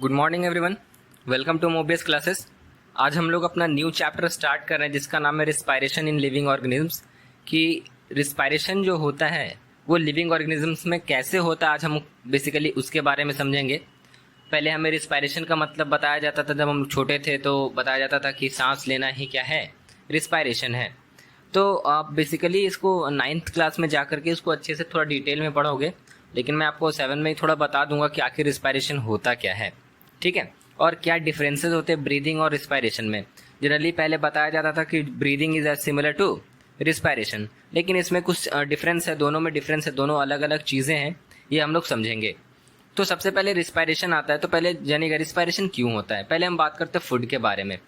Good morning everyone, welcome to Mobius classes. आज हम लोग अपना न्यू चैप्टर स्टार्ट कर रहे हैं जिसका नाम है रिस्पायरेशन इन लिविंग ऑर्गेनिजम्स। कि रिस्पायरेशन जो होता है वो लिविंग ऑर्गेनिजम्स में कैसे होता है, आज हम बेसिकली उसके बारे में समझेंगे। पहले हमें रिस्पायरेशन का मतलब बताया जाता था, जब हम छोटे थे तो बताया जाता था कि सांस लेना ही क्या है, रिस्पायरेशन है। तो आप बेसिकली इसको 9th क्लास में जा करके इसको अच्छे से थोड़ा डिटेल में पढ़ोगे, लेकिन मैं आपको 7 में ही थोड़ा बता दूंगा कि आखिर रिस्पायरेशन होता क्या है, ठीक है, और क्या डिफरेंसेस होते हैं ब्रीदिंग और रिस्पायरेशन में। जनरली पहले बताया जाता था कि breathing is as similar to respiration, लेकिन इसमें कुछ डिफरेंस है, दोनों में डिफरेंस है, दोनों अलग अलग चीज़ें हैं, ये हम लोग समझेंगे। तो सबसे पहले रिस्पायरेशन आता है, तो पहले जानिएगा रिस्पायरेशन क्यों होता है। पहले हम बात करते हैं फूड के बारे में।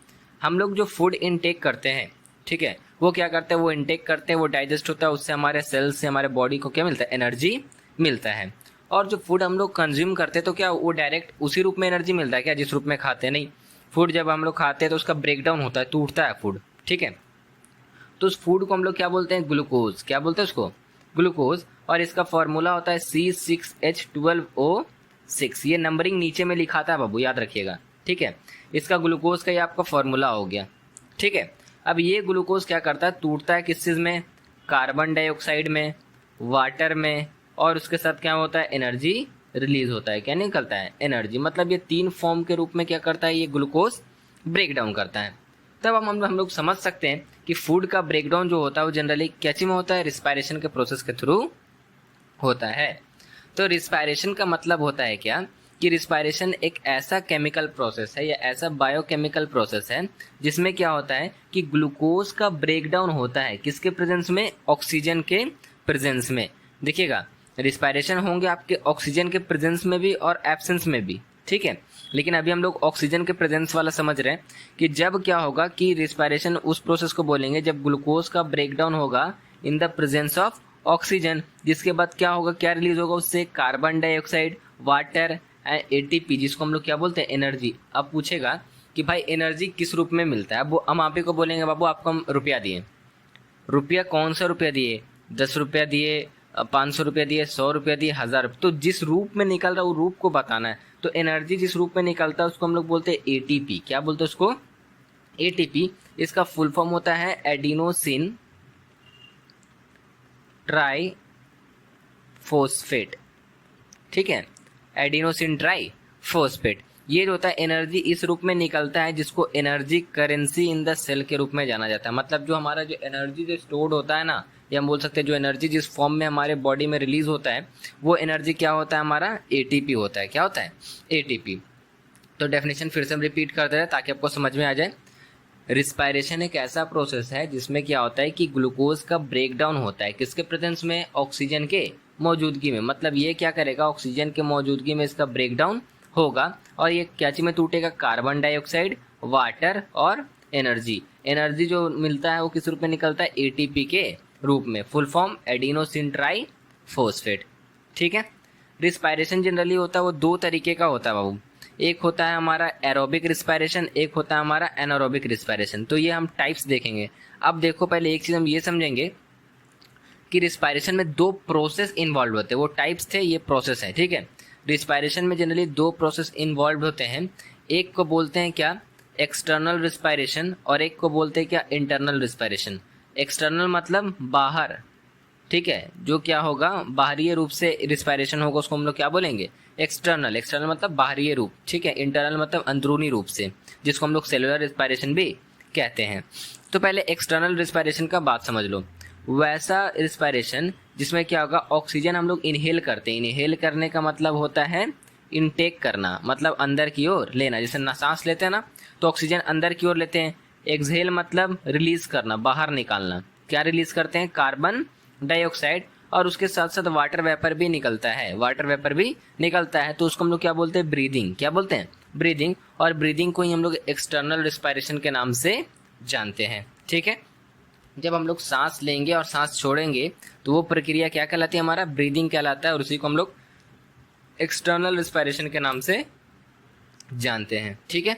हम लोग जो फूड इनटेक करते हैं, ठीक है, वो क्या करते हैं, वो इनटेक करते हैं, वो डाइजेस्ट होता है, उससे हमारे सेल्स से हमारे बॉडी को क्या मिलता है, एनर्जी मिलता है। और जो फूड हम लोग कंज्यूम करते हैं तो क्या वो डायरेक्ट उसी रूप में एनर्जी मिलता है क्या, जिस रूप में खाते हैं? नहीं, फूड जब हम लोग खाते हैं तो उसका ब्रेकडाउन होता है, टूटता है फूड, ठीक है। तो उस फूड को हम लोग क्या बोलते हैं, ग्लूकोज। क्या बोलते हैं उसको, ग्लूकोज। और इसका फॉर्मूला होता है C6H12O6। ये नंबरिंग नीचे में लिखा था बाबू, याद रखिएगा, ठीक है। इसका ग्लूकोज का ये आपका फॉर्मूला हो गया, ठीक है। अब ये ग्लूकोज क्या करता है, टूटता है किस चीज़ में, कार्बन डाइऑक्साइड में, वाटर में, और उसके साथ क्या होता है, एनर्जी रिलीज होता है। क्या निकलता है, एनर्जी। मतलब ये 3 फॉर्म के रूप में क्या करता है, ये ग्लूकोज ब्रेक डाउन करता है। तब हम लोग समझ सकते हैं कि फूड का ब्रेकडाउन जो होता है वो जनरली क्या चीज में होता है, रिस्पायरेशन के प्रोसेस के थ्रू होता है। तो रिस्पायरेशन का मतलब होता है क्या, कि रिस्पायरेशन एक ऐसा केमिकल प्रोसेस है या ऐसा बायोकेमिकल प्रोसेस है जिसमें क्या होता है कि ग्लूकोज का ब्रेकडाउन होता है किसके प्रेजेंस में, ऑक्सीजन के प्रेजेंस में। देखिएगा, रिस्पायरेशन होंगे आपके ऑक्सीजन के प्रेजेंस में भी और एब्सेंस में भी, ठीक है। लेकिन अभी हम लोग ऑक्सीजन के प्रेजेंस वाला समझ रहे हैं कि जब क्या होगा कि रिस्पायरेशन उस प्रोसेस को बोलेंगे जब ग्लूकोज का ब्रेकडाउन होगा in the presence of oxygen, जिसके बाद क्या होगा, क्या रिलीज होगा उससे, carbon dioxide, water and ATP, जिसको हम लोग क्या बोलते हैं, एनर्जी। अब पूछेगा कि भाई एनर्जी किस रूप में मिलता है, अब हम आप ही को बोलेंगे बाबू आपको हम रुपया दिए, रुपया कौन सा रुपया दिए, 10 रुपया दिए, 500 रुपया दिए, 100 रुपया दिए, 1000। तो जिस रूप में निकल रहा है वो रूप को बताना है। तो एनर्जी जिस रूप में निकलता है उसको हम लोग बोलते हैं एटीपी। क्या बोलते हैं उसको, एटीपी। इसका फुल फॉर्म होता है एडिनोसिन ट्राई फोस्फेट, ठीक है, एडिनोसिन ट्राई फोस्फेट। ये जो होता है एनर्जी इस रूप में निकलता है जिसको energy currency in the cell के रूप में जाना जाता है। मतलब जो हमारा जो एनर्जी जो स्टोर्ड होता है ना, या हम बोल सकते हैं जो एनर्जी जिस फॉर्म में हमारे बॉडी में रिलीज होता है वो एनर्जी क्या होता है, हमारा एटीपी होता है। क्या होता है, एटीपी। तो डेफिनेशन फिर से हम रिपीट करते हैं ताकि आपको समझ में आ जाए। रिस्पायरेशन एक ऐसा प्रोसेस है जिसमें क्या होता है कि ग्लूकोज का ब्रेकडाउन होता है किसके प्रेजेंस में, ऑक्सीजन के मौजूदगी में। मतलब ये क्या करेगा, ऑक्सीजन के मौजूदगी में इसका ब्रेकडाउन होगा और ये क्या चीज में टूटेगा, कार्बन डाइऑक्साइड, वाटर और एनर्जी। एनर्जी जो मिलता है वो किस रूप में निकलता है, एटीपी के रूप में। Full form adenosine try phosphate, ठीक है। रिस्पायरेशन जनरली होता है वो 2 तरीके का होता है बाबू। एक होता है हमारा एरोबिक रिस्पायरेशन, एक होता है हमारा एनारोबिक रिस्पायरेशन। तो ये हम टाइप्स देखेंगे। अब देखो, पहले एक चीज हम ये समझेंगे कि रिस्पायरेशन में 2 प्रोसेस इन्वॉल्व होते हैं। वो टाइप्स थे, ये प्रोसेस है, ठीक है। रिस्पायरेशन में जनरली 2 प्रोसेस इन्वॉल्व होते हैं। एक को बोलते हैं क्या, एक्सटर्नल रिस्पायरेशन, और एक को बोलते हैं क्या, इंटरनल रिस्पायरेशन। एक्सटर्नल मतलब बाहर, ठीक है, जो क्या होगा बाहरी रूप से रिस्पायरेशन होगा उसको हम लोग क्या बोलेंगे, एक्सटर्नल। एक्सटर्नल मतलब बाहरी रूप, ठीक है। इंटरनल मतलब अंदरूनी रूप से, जिसको हम लोग सेलुलर रिस्पायरेशन भी कहते हैं। तो पहले एक्सटर्नल रिस्पायरेशन का बात समझ लो। वैसा रिस्पायरेशन जिसमें क्या होगा, ऑक्सीजन हम लोग इनहेल करते हैं। इनहेल करने का मतलब होता है इनटेक करना, मतलब अंदर की ओर लेना। जैसे ना सांस लेते हैं ना तो ऑक्सीजन अंदर की ओर लेते हैं। एक्सहेल मतलब रिलीज करना, बाहर निकालना। क्या रिलीज करते हैं, कार्बन डाइऑक्साइड, और उसके साथ साथ वाटर वेपर भी निकलता है, वाटर वेपर भी निकलता है। तो उसको हम लोग क्या बोलते हैं, ब्रीदिंग। क्या बोलते हैं, ब्रीदिंग। और ब्रीदिंग को ही हम लोग एक्सटर्नल रिस्पायरेशन के नाम से जानते हैं, ठीक है। जब हम लोग सांस लेंगे और सांस छोड़ेंगे तो वो प्रक्रिया क्या कहलाती है, हमारा ब्रीदिंग कहलाता है, और उसी को हम लोग एक्सटर्नल रिस्पायरेशन के नाम से जानते हैं, ठीक है।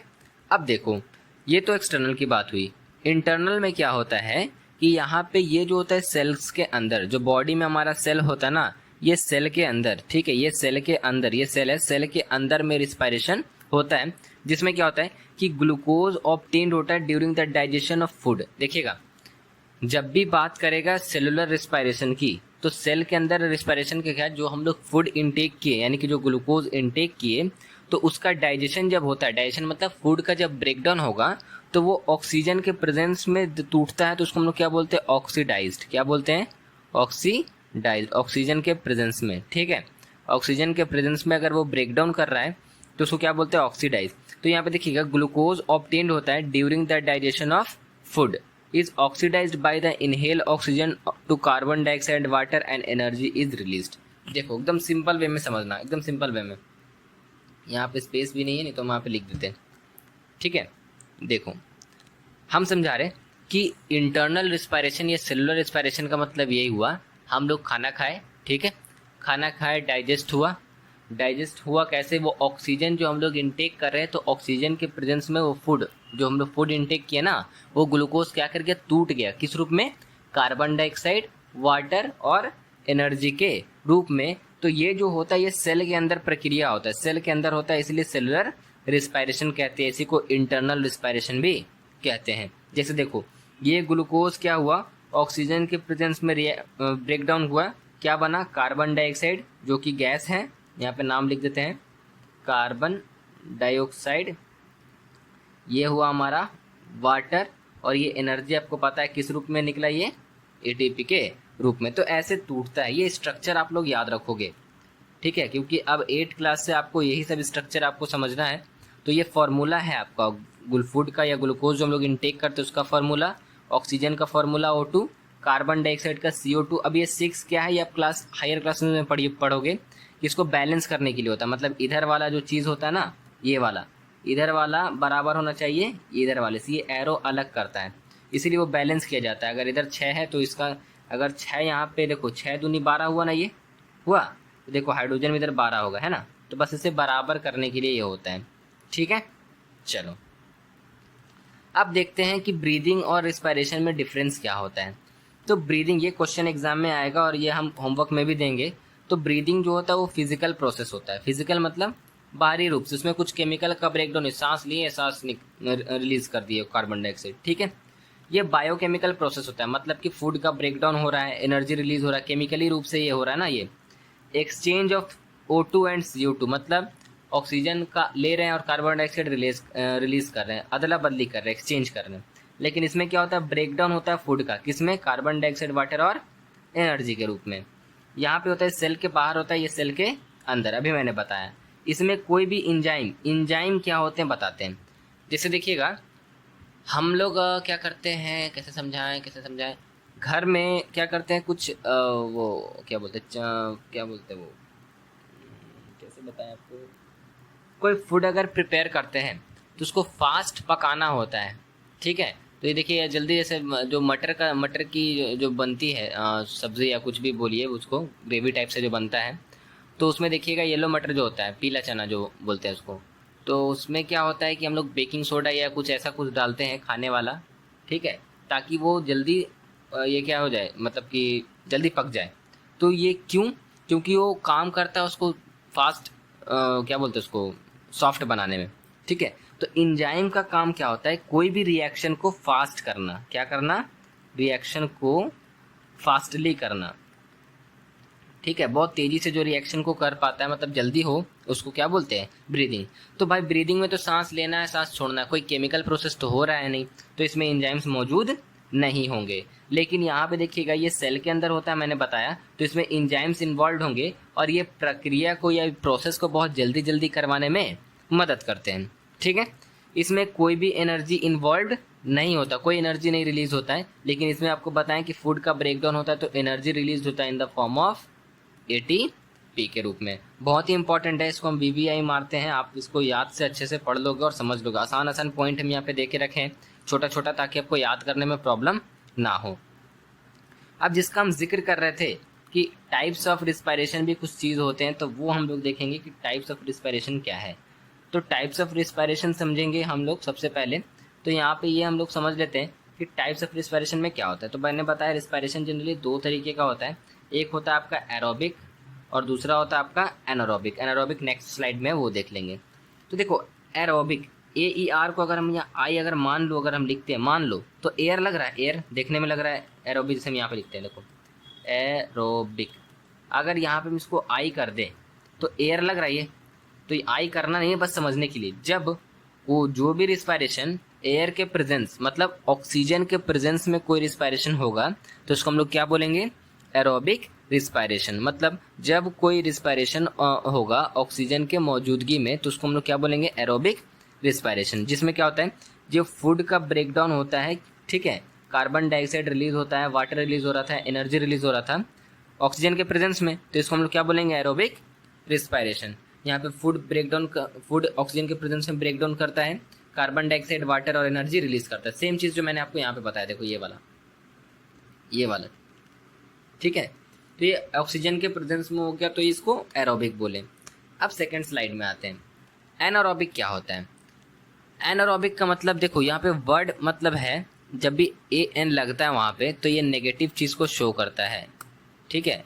अब देखो, ये तो एक्सटर्नल की बात हुई। इंटरनल में क्या होता है कि यहाँ पे ये जो होता है सेल्स के अंदर, जो बॉडी में हमारा सेल होता है ना, ये सेल के अंदर, ठीक है, ये सेल के अंदर, ये सेल है, सेल के अंदर में रिस्पायरेशन होता है, जिसमें क्या होता है कि ग्लूकोज ऑब्टेन्ड होता है during the digestion of food. देखिएगा, जब भी बात करेगा सेलुलर रिस्पायरेशन की, तो सेल के अंदर रिस्पायरेशन के क्या, जो हम लोग फूड इनटेक किए यानी कि जो ग्लूकोज इनटेक किए, तो उसका डाइजेशन जब होता है, डाइजेशन मतलब फूड का जब ब्रेकडाउन होगा, तो वो ऑक्सीजन के प्रेजेंस में टूटता है, तो उसको हम लोग क्या बोलते हैं, ऑक्सीडाइज्ड। क्या बोलते हैं, ऑक्सीडाइज्ड, ऑक्सीजन के प्रेजेंस में। ठीक है, ऑक्सीजन के प्रेजेंस में अगर वो ब्रेकडाउन कर रहा है तो उसको क्या बोलते हैं, ऑक्सीडाइज। तो यहाँ पे देखिएगा, ग्लूकोज ऑब्टेन्ड होता है during the digestion of food is oxidized by the inhale oxygen to carbon dioxide water and energy is released। देखो एकदम सिंपल वे में समझना, एकदम सिंपल वे में। यहाँ पे स्पेस भी नहीं है, नहीं तो हम यहाँ पे लिख देते हैं। ठीक है, देखो हम समझा रहे कि इंटरनल रिस्पायरेशन या सेलुलर रिस्पायरेशन का मतलब यही हुआ, हम लोग खाना खाए, ठीक है, खाना खाए, डाइजेस्ट हुआ। डाइजेस्ट हुआ कैसे, वो ऑक्सीजन जो हम लोग इनटेक कर रहे हैं, तो ऑक्सीजन के प्रेजेंस में वो फूड जो हम लोग फूड इनटेक किया ना, वो ग्लूकोज क्या कर गया, टूट गया। किस रूप में, कार्बन डाइऑक्साइड, वाटर और एनर्जी के रूप में। तो ये जो होता है ये सेल के अंदर प्रक्रिया होता है, सेल के अंदर होता है, इसलिए सेलुलर रिस्पायरेशन कहते हैं, इसी को इंटरनल रिस्पायरेशन भी कहते हैं। जैसे देखो, ये ग्लूकोज क्या हुआ, ऑक्सीजन के प्रेजेंस में ब्रेकडाउन हुआ, क्या बना, कार्बन डाइऑक्साइड जो कि गैस है, यहाँ पे नाम लिख देते हैं कार्बन डाइऑक्साइड, ये हुआ हमारा वाटर, और ये एनर्जी आपको पता है किस रूप में निकला, ये एटीपी के रूप में। तो ऐसे टूटता है, ये स्ट्रक्चर आप लोग याद रखोगे, ठीक है, क्योंकि अब 8th क्लास से आपको यही सब स्ट्रक्चर आपको समझना है। तो ये फॉर्मूला है आपका फूड का या ग्लूकोज जो हम लोग इनटेक करते हैं उसका फॉर्मूला, ऑक्सीजन का फॉर्मूला O2, कार्बन डाइऑक्साइड का CO2। अब ये 6 क्या है, ये आप क्लास हायर क्लास में पढ़ोगे, इसको बैलेंस करने के लिए होता है। मतलब इधर वाला जो चीज़ होता है ना, ये वाला इधर वाला बराबर होना चाहिए इधर वाले से, ये एरो अलग करता है, इसीलिए वो बैलेंस किया जाता है। अगर इधर 6 है तो इसका, अगर 6 यहाँ पे देखो, 6 दूनी 12 हुआ ना, ये हुआ, तो देखो हाइड्रोजन में इधर 12 होगा, है ना, तो बस इसे बराबर करने के लिए ये होता है। ठीक है, चलो अब देखते हैं कि ब्रीदिंग और रिस्पायरेशन में डिफरेंस क्या होता है। तो ब्रीदिंग, ये क्वेश्चन एग्जाम में आएगा और ये हम होमवर्क में भी देंगे। तो ब्रीदिंग जो होता है वो फिजिकल प्रोसेस होता है। फिजिकल मतलब बाहरी रूप से, उसमें कुछ केमिकल का ब्रेकडाउन है, सांस लिए, सांस रिलीज कर दिए कार्बन डाइऑक्साइड। ठीक है, ये बायोकेमिकल प्रोसेस होता है, मतलब कि फूड का ब्रेकडाउन हो रहा है, एनर्जी रिलीज हो रहा है, केमिकली रूप से ये हो रहा है ना। ये exchange of O2 and CO2, मतलब ऑक्सीजन का ले रहे हैं और कार्बन डाइऑक्साइड रिलीज कर रहे हैं, अदला बदली कर रहे हैं, एक्सचेंज कर रहे हैं। लेकिन इसमें क्या होता है, ब्रेकडाउन होता है फूड का, किसमें, कार्बन डाइऑक्साइड, वाटर और एनर्जी के रूप में। यहाँ पे होता है सेल के बाहर होता है, ये सेल के अंदर, अभी मैंने बताया। इसमें कोई भी इंजाइम क्या होते हैं बताते हैं। जैसे देखिएगा, हम लोग क्या करते हैं, कैसे समझाएं, घर में क्या करते हैं, कुछ वो क्या बोलते हैं वो, कैसे बताएं आपको, कोई फूड अगर प्रिपेयर करते हैं तो उसको फास्ट पकाना होता है। ठीक है, तो ये देखिए जल्दी, जैसे जो मटर की जो बनती है सब्जी या कुछ भी बोलिए उसको, ग्रेवी टाइप से जो बनता है, तो उसमें देखिएगा येलो मटर जो होता है, पीला चना जो बोलते हैं उसको, तो उसमें क्या होता है कि हम लोग बेकिंग सोडा या कुछ ऐसा कुछ डालते हैं खाने वाला, ठीक है, ताकि वो जल्दी ये क्या हो जाए, मतलब कि जल्दी पक जाए। तो ये क्यों, क्योंकि वो काम करता है उसको फास्ट क्या बोलते हैं उसको, सॉफ्ट बनाने में। ठीक है, तो एंजाइम का काम क्या होता है, कोई भी रिएक्शन को फास्ट करना, क्या करना, रिएक्शन को फास्टली करना। ठीक है, बहुत तेजी से जो रिएक्शन को कर पाता है, मतलब जल्दी हो, उसको क्या बोलते हैं, ब्रीदिंग। तो भाई ब्रीदिंग में तो सांस लेना है, सांस छोड़ना है, कोई केमिकल प्रोसेस तो हो रहा है नहीं, तो इसमें एंजाइम्स मौजूद नहीं होंगे। लेकिन यहाँ पे देखिएगा, ये सेल के अंदर होता है, मैंने बताया, तो इसमें एंजाइम्स इन्वॉल्व होंगे और ये प्रक्रिया को या प्रोसेस को बहुत जल्दी जल्दी करवाने में मदद करते हैं। ठीक है, इसमें कोई भी एनर्जी इन्वॉल्व नहीं होता, कोई एनर्जी नहीं रिलीज होता है। लेकिन इसमें आपको बताएं कि फूड का ब्रेकडाउन होता है तो एनर्जी रिलीज होता है in the form of ATP के रूप में। बहुत ही इंपॉर्टेंट है, इसको हम BBI मारते हैं, आप इसको याद से अच्छे से पढ़ लोगे और समझ लोगे। आसान पॉइंट हम यहाँ पे दे के रखे हैं, छोटा छोटा, ताकि आपको याद करने में प्रॉब्लम ना हो। अब जिसका हम जिक्र कर रहे थे कि टाइप्स ऑफ रिस्पायरेशन भी कुछ चीज़ होते हैं, तो वो हम लोग देखेंगे कि टाइप्स ऑफ रिस्पायरेशन क्या है। तो टाइप्स ऑफ रिस्पायरेशन समझेंगे हम लोग सबसे पहले। तो यहाँ पे ये हम लोग समझ लेते हैं कि टाइप्स ऑफ रिस्पायरेशन में क्या होता है। तो मैंने बताया रिस्पायरेशन जनरली 2 तरीके का होता है, एक होता है आपका एरोबिक और दूसरा होता है आपका एनारोबिक। एनारोबिक नेक्स्ट स्लाइड में वो देख लेंगे। तो देखो, एरोबिक, AER को अगर हम यहाँ आई अगर मान लो, अगर हम लिखते हैं मान लो, तो एयर लग रहा है, एयर देखने में लग रहा है, एरोबिक जैसे हम यहाँ पे लिखते हैं, देखो एरोबिक। अगर यहाँ पे हम इसको आई कर दें तो एयर लग रहा है ये, तो ये आई करना नहीं है, बस समझने के लिए। जब वो जो भी रिस्पायरेशन एयर के प्रेजेंस मतलब ऑक्सीजन के प्रेजेंस में कोई रिस्पायरेशन होगा तो उसको हम लोग क्या बोलेंगे, एरोबिक रिस्पायरेशन। मतलब जब कोई रिस्पायरेशन होगा ऑक्सीजन के मौजूदगी में तो उसको हम लोग क्या बोलेंगे, एरोबिक रिस्पायरेशन। जिसमें क्या होता है, जो फूड का ब्रेकडाउन होता है, ठीक है, कार्बन डाइऑक्साइड रिलीज होता है, वाटर रिलीज हो रहा था, एनर्जी रिलीज हो रहा था ऑक्सीजन के प्रेजेंस में, तो इसको हम लोग क्या बोलेंगे, एरोबिक रिस्पायरेशन। यहाँ पे फूड ऑक्सीजन के प्रेजेंस में ब्रेकडाउन करता है, कार्बन डाइऑक्साइड, वाटर और एनर्जी रिलीज करता है। सेम चीज़ जो मैंने आपको यहाँ पे बताया, देखो ये वाला, ठीक है। तो ये ऑक्सीजन के प्रेजेंस में हो गया तो इसको एरोबिक बोले। अब सेकेंड स्लाइड में आते हैं, एनारोबिक क्या होता है। एनारोबिक का मतलब देखो यहाँ पे वर्ड मतलब है, जब भी AN लगता है वहाँ पे तो ये नेगेटिव चीज़ को शो करता है, ठीक है,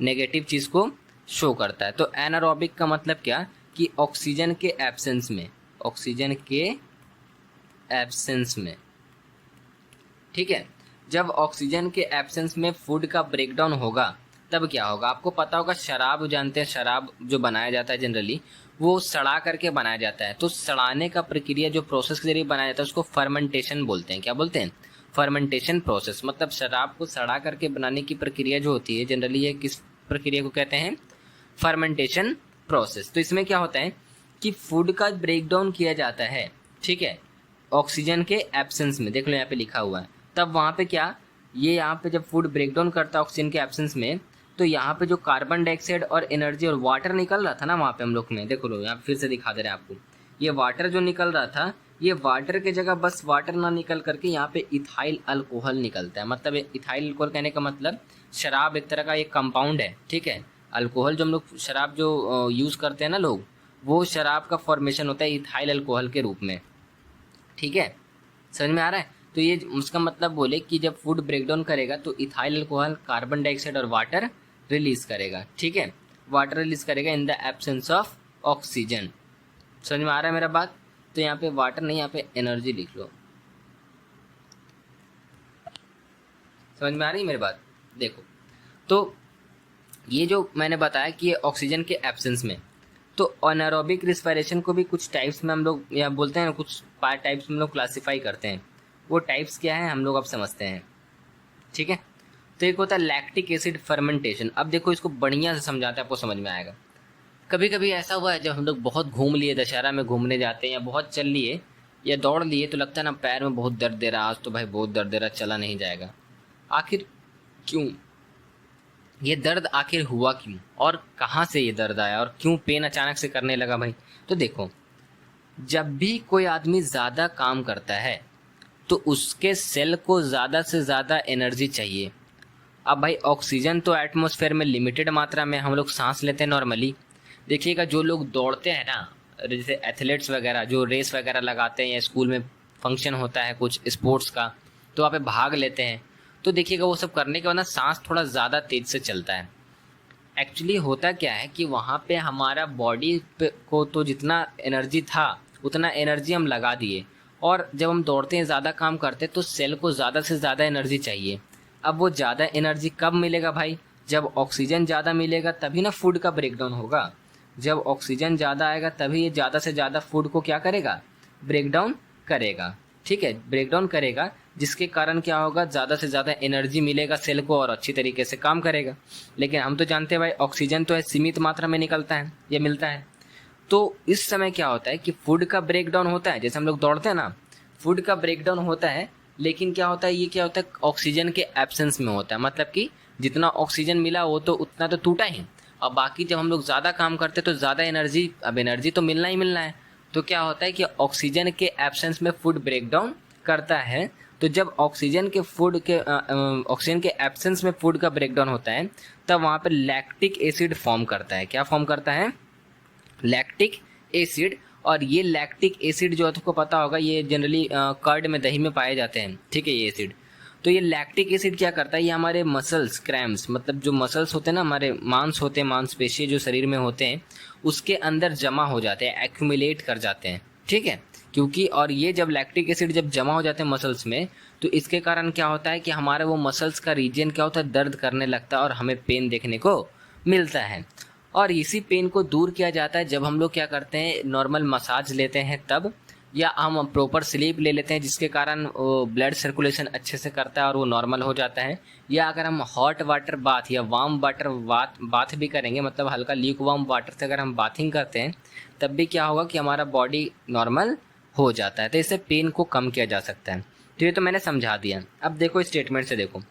नेगेटिव चीज़ को शो करता है। तो एनारोबिक का मतलब क्या, कि ऑक्सीजन के एब्सेंस में, ठीक है, जब ऑक्सीजन के एब्सेंस में फूड का ब्रेकडाउन होगा तब क्या होगा। आपको पता होगा शराब जानते हैं, शराब जो बनाया जाता है जनरली वो सड़ा करके बनाया जाता है। तो सड़ाने का प्रक्रिया जो प्रोसेस के जरिए बनाया जाता है उसको फर्मेंटेशन बोलते हैं। क्या बोलते हैं, फर्मेंटेशन प्रोसेस। मतलब शराब को सड़ा करके बनाने की प्रक्रिया जो होती है जनरली ये किस प्रक्रिया को कहते हैं, फर्मेंटेशन प्रोसेस। तो इसमें क्या होता है कि फूड का ब्रेकडाउन किया जाता है, ठीक है, ऑक्सीजन के एब्सेंस में, देख लो यहाँ पे लिखा हुआ है। तब वहाँ पे क्या, ये यहाँ पे जब फूड ब्रेकडाउन करता है ऑक्सीजन के एब्सेंस में, तो यहाँ पे जो कार्बन डाइऑक्साइड और एनर्जी और वाटर निकल रहा था ना वहाँ पे हम लोग में, देखो लो यहाँ फिर से दिखा दे रहे हैं आपको, ये वाटर जो निकल रहा था, ये वाटर के जगह बस वाटर ना निकल करके यहाँ पे इथाइल अल्कोहल निकलता है। मतलब इथाइल अल्कोहल कहने का मतलब शराब एक तरह का एक कंपाउंड है, ठीक है। अल्कोहल जो हम लोग शराब जो यूज़ करते हैं ना लोग, वो शराब का फॉर्मेशन होता है इथाइल अल्कोहल के रूप में, ठीक है, समझ में आ रहा है। तो ये उसका मतलब बोले कि जब फूड ब्रेकडाउन करेगा तो इथाइल अल्कोहल कार्बन डाइऑक्साइड और वाटर रिलीज करेगा, ठीक है, वाटर रिलीज करेगा in the absence of oxygen. समझ में आ रहा है मेरा बात। तो यहाँ पे वाटर नहीं, यहाँ पे एनर्जी लिख लो। समझ में आ रही है मेरी बात। देखो तो ये जो मैंने बताया कि ये ऑक्सीजन के एब्सेंस में, तो अनारोबिक रिस्पायरेशन को भी कुछ टाइप्स में हम लोग या बोलते हैं, कुछ टाइप्स में हम लोग क्लासीफाई करते हैं। वो टाइप्स क्या है हम लोग अब समझते हैं, ठीक है। तो एक होता है लैक्टिक एसिड फर्मेंटेशन। अब देखो इसको बढ़िया से समझाते हैं, आपको समझ में आएगा। कभी कभी ऐसा हुआ है जब हम लोग बहुत घूम लिए, दशहरा में घूमने जाते हैं या बहुत चल लिए या दौड़ लिए, तो लगता है ना पैर में बहुत दर्द दे रहा, आज तो भाई बहुत दर्द दे रहा, चला नहीं जाएगा। आखिर क्यों, ये दर्द आखिर हुआ क्यों और कहाँ से ये दर्द आया और क्यों पेन अचानक से करने लगा भाई। तो देखो जब भी कोई आदमी ज़्यादा काम करता है तो उसके सेल को ज़्यादा से ज़्यादा एनर्जी चाहिए। अब भाई ऑक्सीजन तो एटमॉस्फेयर में लिमिटेड मात्रा में हम लोग सांस लेते हैं नॉर्मली। देखिएगा जो लोग दौड़ते हैं ना, जैसे एथलीट्स वगैरह जो रेस वगैरह लगाते हैं या स्कूल में फंक्शन होता है कुछ स्पोर्ट्स का, तो वहाँ पे भाग लेते हैं, तो देखिएगा वो सब करने के बाद ना सांस थोड़ा ज़्यादा तेज़ से चलता है। एक्चुअली होता क्या है कि वहाँ पे हमारा बॉडी को तो जितना एनर्जी था उतना एनर्जी हम लगा दिए, और जब हम दौड़ते हैं ज़्यादा काम करते हैं तो सेल को ज़्यादा से ज़्यादा एनर्जी चाहिए। अब वो ज़्यादा एनर्जी कब मिलेगा भाई, जब ऑक्सीजन ज़्यादा मिलेगा तभी ना फूड का ब्रेकडाउन होगा। जब ऑक्सीजन ज़्यादा आएगा तभी ये ज़्यादा से ज़्यादा फूड को क्या करेगा, ब्रेकडाउन करेगा, ठीक है, ब्रेकडाउन करेगा, जिसके कारण क्या होगा, ज़्यादा से ज़्यादा एनर्जी मिलेगा सेल को और अच्छी तरीके से काम करेगा। लेकिन हम तो जानते हैं भाई ऑक्सीजन तो है सीमित मात्रा में निकलता है या मिलता है। तो इस समय क्या होता है कि फूड का ब्रेकडाउन होता है, जैसे हम लोग दौड़ते हैं ना, फूड का ब्रेकडाउन होता है, लेकिन क्या होता है, ये क्या होता है, ऑक्सीजन के एब्सेंस में होता है। मतलब कि जितना ऑक्सीजन मिला वो तो उतना तो टूटा ही, और बाकी जब हम लोग ज़्यादा काम करते हैं तो ज़्यादा एनर्जी, अब एनर्जी तो मिलना ही मिलना है, तो क्या होता है कि ऑक्सीजन के एब्सेंस में फूड ब्रेकडाउन करता है। तो जब ऑक्सीजन के एब्सेंस में फूड का ब्रेकडाउन होता है तब वहाँ पर लैक्टिक एसिड फॉर्म करता है। क्या फॉर्म करता है, लैक्टिक एसिड। और ये लैक्टिक एसिड जो आपको पता होगा ये जनरली कर्ड में, दही में पाए जाते हैं, ठीक है, ये एसिड। तो ये लैक्टिक एसिड क्या करता है, ये हमारे मसल्स क्रैम्स, मतलब जो मसल्स होते हैं ना, हमारे मांस होते हैं, मांसपेशी जो शरीर में होते हैं, उसके अंदर जमा हो जाते हैं, एक्यूमुलेट कर जाते हैं, ठीक है। क्योंकि और ये जब लैक्टिक एसिड जब जमा हो जाते हैं मसल्स में, तो इसके कारण क्या होता है कि हमारे वो मसल्स का रीजन क्या होता है, दर्द करने लगता है और हमें पेन देखने को मिलता है। और इसी पेन को दूर किया जाता है जब हम लोग क्या करते हैं, नॉर्मल मसाज लेते हैं तब, या हम प्रॉपर स्लीप ले लेते हैं जिसके कारण ब्लड सर्कुलेशन अच्छे से करता है और वो नॉर्मल हो जाता है। या अगर हम हॉट वाटर बाथ या वार्म वाटर बाथ भी करेंगे, मतलब हल्का ल्यूक वार्म वाटर से अगर हम बाथिंग करते हैं, तब भी क्या होगा कि हमारा बॉडी नॉर्मल हो जाता है। तो इससे पेन को कम किया जा सकता है। तो ये तो मैंने समझा दिया। अब देखो स्टेटमेंट से देखो,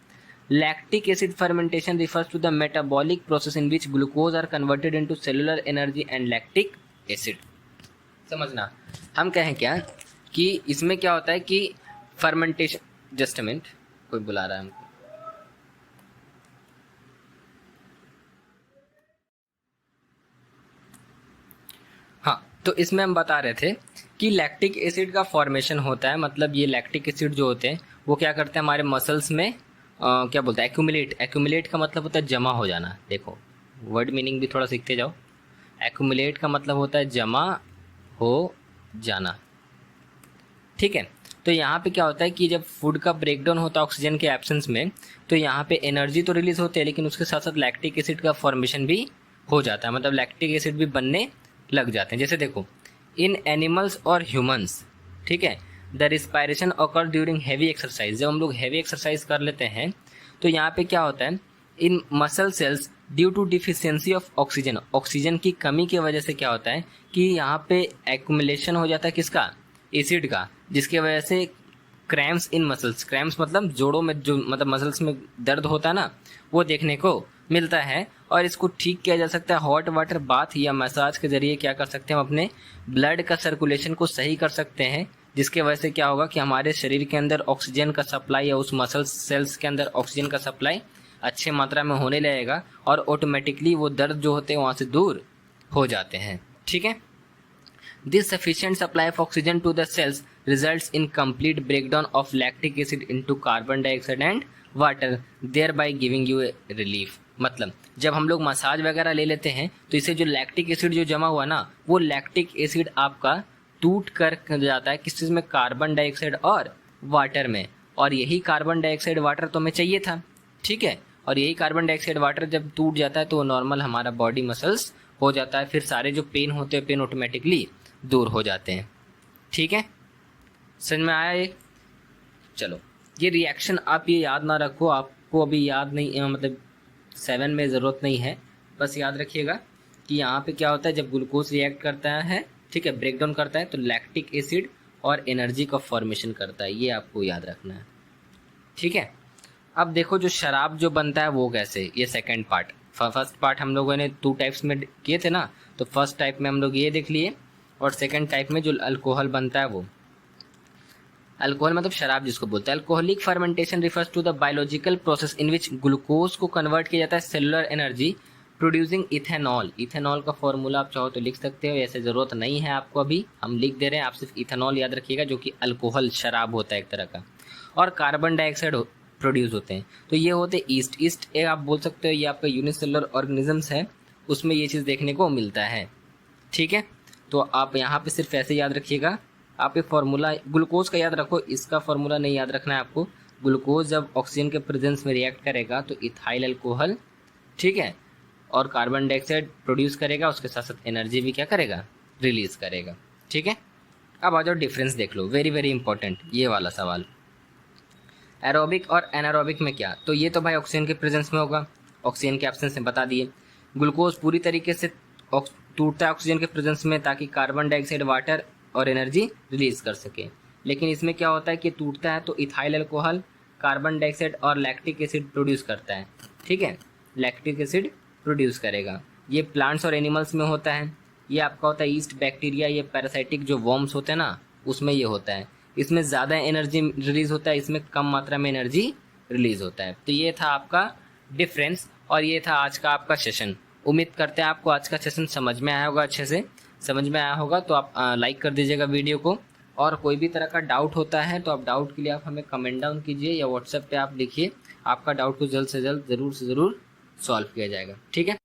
lactic acid fermentation refers to the metabolic process in which glucose are converted into cellular energy and lactic acid. समझना, हम कहें क्या कि इसमें क्या होता है कि फर्मेंटेशन, जस्ट अ मिनट, कोई बुला रहा है हमको। हाँ, तो इसमें हम बता रहे थे कि लैक्टिक एसिड का फॉर्मेशन होता है, मतलब ये लैक्टिक एसिड जो होते हैं वो क्या करते हैं हमारे मसल्स में क्या बोलते हैं, एक्यूमुलेट। एक्यूमुलेट का मतलब होता है जमा हो जाना। देखो वर्ड मीनिंग भी थोड़ा सीखते जाओ। एक्यूमुलेट का मतलब होता है जमा हो जाना, ठीक है। तो यहाँ पे क्या होता है कि जब फूड का ब्रेकडाउन होता है ऑक्सीजन के एब्सेंस में, तो यहाँ पे एनर्जी तो रिलीज होती है, लेकिन उसके साथ साथ लैक्टिक एसिड का फॉर्मेशन भी हो जाता है, मतलब लैक्टिक एसिड भी बनने लग जाते हैं। जैसे देखो, इन एनिमल्स और ह्यूमंस, ठीक है, the respiration occur during heavy exercise. जब हम लोग हैवी एक्सरसाइज कर लेते हैं तो यहाँ पे क्या होता है, इन muscle cells due to deficiency of oxygen, oxygen की कमी की वजह से क्या होता है कि यहाँ पे एक्यूमुलेशन हो जाता है किसका, एसिड का, जिसकी वजह से क्रैम्प्स इन मसल्स, क्रैम्प्स मतलब जोड़ों में जो मतलब मसल्स में दर्द होता है ना, वो देखने को मिलता है। और इसको ठीक किया जा सकता है हॉट वाटर बाथ या मसाज के जरिए। क्या कर सकते हैं हम, अपने ब्लड का सर्कुलेशन को सही कर सकते हैं, जिसके वजह से क्या होगा कि हमारे शरीर के अंदर ऑक्सीजन का सप्लाई या उस मसल सेल्स के अंदर ऑक्सीजन का सप्लाई अच्छे मात्रा में होने लगेगा और ऑटोमेटिकली वो दर्द जो होते हैं वहाँ से दूर हो जाते हैं, ठीक है। This sufficient supply of oxygen to the cells results in complete breakdown of lactic acid into carbon dioxide and water, thereby giving you a relief। मतलब जब हम लोग मसाज वगैरह ले लेते हैं तो इससे जो लैक्टिक एसिड जो जमा हुआ ना, वो लैक्टिक एसिड आपका टूट कर जाता है किस चीज़ में, कार्बन डाइऑक्साइड और वाटर में। और यही कार्बन डाइऑक्साइड वाटर तो हमें चाहिए था, ठीक है। और यही कार्बन डाइऑक्साइड वाटर जब टूट जाता है तो वो नॉर्मल हमारा बॉडी मसल्स हो जाता है, फिर सारे जो पेन होते हैं पेन ऑटोमेटिकली दूर हो जाते हैं, ठीक है। समझ में आया ये? चलो, ये रिएक्शन आप ये याद ना रखो, आपको अभी याद नहीं, मतलब 7 में ज़रूरत नहीं है, बस याद रखिएगा कि यहाँ पे क्या होता है जब ग्लूकोज रिएक्ट करता है, ठीक है, ब्रेकडाउन करता है, तो लैक्टिक एसिड और एनर्जी का फॉर्मेशन करता है, ये आपको याद रखना है, ठीक है। अब देखो जो शराब जो बनता है वो कैसे, ये सेकेंड पार्ट। फर्स्ट पार्ट हम लोगों ने 2 टाइप्स में किए थे ना, तो फर्स्ट टाइप में हम लोग ये देख लिए, और सेकेंड टाइप में जो अल्कोहल बनता है वो, अल्कोहल मतलब शराब जिसको बोलते हैं। Alcoholic fermentation refers to the biological process in which glucose को कन्वर्ट किया जाता है cellular energy producing ethanol. Ethanol का फॉर्मूला आप चाहो तो लिख सकते हो, ऐसे ज़रूरत नहीं है आपको, अभी हम लिख दे रहे हैं, आप सिर्फ इथेनॉल याद रखिएगा जो कि अल्कोहल शराब होता है एक तरह का। और कार्बन डाइऑक्साइड प्रोड्यूस होते हैं, तो ये होते ईस्ट। ईस्ट ये आप बोल सकते हो ये आपका यूनिसेलुलर ऑर्गेनिजम्स है, उसमें ये चीज़ देखने को मिलता है, ठीक है। तो आप यहाँ पे सिर्फ ऐसे याद रखिएगा, आप ये फार्मूला ग्लूकोज का याद रखो, इसका फार्मूला नहीं याद रखना है आपको। ग्लूकोज जब ऑक्सीजन के प्रेजेंस में रिएक्ट करेगा तो इथाइल अल्कोहल, ठीक है, और कार्बन डाइऑक्साइड प्रोड्यूस करेगा, उसके साथ साथ एनर्जी भी क्या करेगा, रिलीज करेगा, ठीक है। अब आ जाओ डिफरेंस देख लो, वेरी वेरी इंपॉर्टेंट ये वाला सवाल। एरोबिक और एनारोबिक में क्या, तो ये तो भाई ऑक्सीजन के प्रेजेंस में होगा, ऑक्सीजन के एब्सेंस में बता दिए। ग्लूकोज पूरी तरीके से टूटता है ऑक्सीजन के प्रेजेंस में ताकि कार्बन डाइऑक्साइड वाटर और एनर्जी रिलीज कर सके। लेकिन इसमें क्या होता है कि टूटता है तो इथाइल अल्कोहल कार्बन डाइऑक्साइड और लैक्टिक एसिड प्रोड्यूस करता है, ठीक है, लैक्टिक एसिड प्रोड्यूस करेगा। ये प्लांट्स और एनिमल्स में होता है। ये आपका होता है ईस्ट बैक्टीरिया, ये पैरासाइटिक जो वर्म्स होते हैं ना, उसमें ये होता है। इसमें ज़्यादा एनर्जी रिलीज होता है, इसमें कम मात्रा में एनर्जी रिलीज होता है। तो ये था आपका डिफरेंस और ये था आज का आपका सेशन। उम्मीद करते हैं आपको आज का सेशन समझ में आया होगा, अच्छे से समझ में आया होगा। तो आप लाइक कर दीजिएगा वीडियो को और कोई भी तरह का डाउट होता है तो आप डाउट के लिए आप हमें कमेंट डाउन कीजिए या व्हाट्सएप पे आप लिखिए, आपका डाउट को जल्द से जल्द ज़रूर से ज़रूर सॉल्व किया जाएगा। ठीक है।